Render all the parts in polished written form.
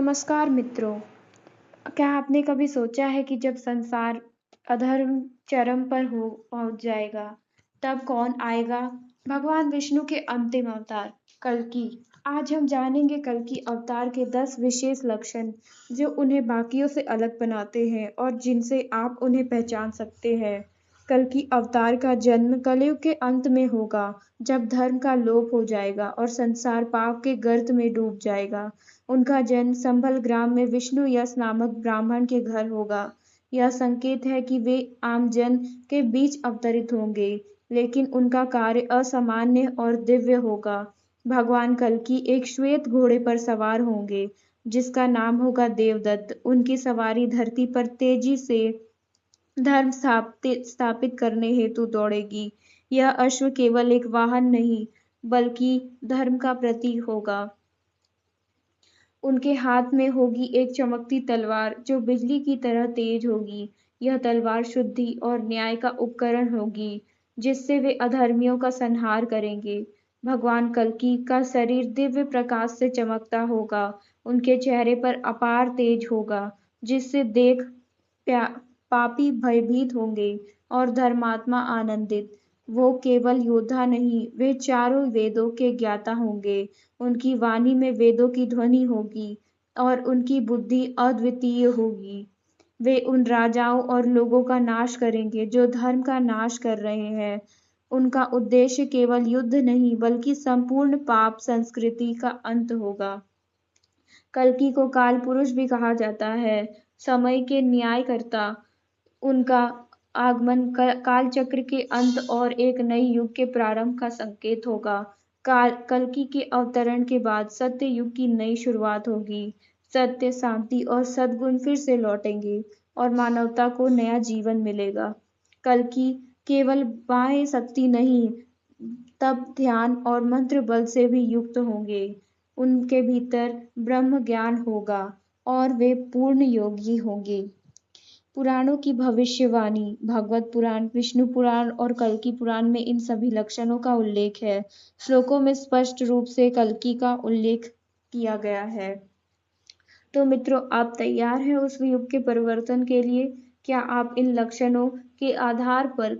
नमस्कार मित्रों। क्या आपने कभी सोचा है कि जब संसार अधर्म चरम पर हो पहुंच जाएगा, तब कौन आएगा? भगवान विष्णु के अंतिम अवतार कल्कि। आज हम जानेंगे कल्कि अवतार के 10 विशेष लक्षण जो उन्हें बाकियों से अलग बनाते हैं और जिनसे आप उन्हें पहचान सकते हैं। कल्कि अवतार का जन्म कलयुग के अंत में होगा, जब धर्म का लोप हो जाएगा और संसार पाप के गर्त में डूब जाएगा। उनका जन्म संभल ग्राम में विष्णु यश नामक ब्राह्मण के घर होगा। यह संकेत है कि वे आमजन के बीच अवतरित होंगे, लेकिन उनका कार्य असामान्य और दिव्य होगा। भगवान कल्कि एक श्वेत घोड़े पर सवार होंगे, जिसका नाम होगा देवदत्त। उनकी सवारी धरती पर तेजी से धर्म स्थापित करने हेतु दौड़ेगी। यह अश्व केवल एक वाहन नहीं, बल्कि धर्म का प्रतीक होगा। उनके हाथ में होगी एक चमकती तलवार जो बिजली की तरह तेज होगी। यह तलवार शुद्धि और न्याय का उपकरण होगी, जिससे वे अधर्मियों का संहार करेंगे। भगवान कल्कि का शरीर दिव्य प्रकाश से चमकता होगा। उनके चेहरे पर अपार तेज होगा, जिससे देख पापी भयभीत होंगे और धर्मात्मा आनंदित। वो केवल योद्धा नहीं, वे चारों वेदों के ज्ञाता होंगे। उनकी वाणी में वेदों की ध्वनि होगी और उनकी बुद्धि अद्वितीय होगी। वे उन राजाओं और लोगों का नाश करेंगे जो धर्म का नाश कर रहे हैं। उनका उद्देश्य केवल युद्ध नहीं, बल्कि संपूर्ण पाप संस्कृति का अंत होगा। कल्कि को काल पुरुष भी कहा जाता है, समय के न्यायकर्ता। उनका आगमन काल चक्र के अंत और एक नई युग के प्रारंभ का संकेत होगा। कल्कि के अवतरण के बाद सत्य युग की नई शुरुआत होगी। सत्य, शांति और सद्गुण फिर से लौटेंगे और मानवता को नया जीवन मिलेगा। कल्कि केवल बाह्य शक्ति नहीं, तप, ध्यान और मंत्र बल से भी युक्त होंगे। उनके भीतर ब्रह्म ज्ञान होगा और वे पूर्ण योगी होंगे। पुराणों की भविष्यवाणी, भागवत पुराण, विष्णु पुराण और कल्कि पुराण में इन सभी लक्षणों का उल्लेख है। श्लोकों में स्पष्ट रूप से कल्कि का उल्लेख किया गया है। तो मित्रों, आप तैयार हैं उस युग के परिवर्तन के लिए? क्या आप इन लक्षणों के आधार पर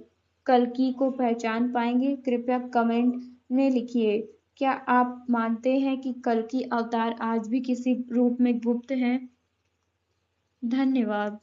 कल्कि को पहचान पाएंगे? कृपया कमेंट में लिखिए। क्या आप मानते हैं कि कल्कि अवतार आज भी किसी रूप में गुप्त हैं? धन्यवाद।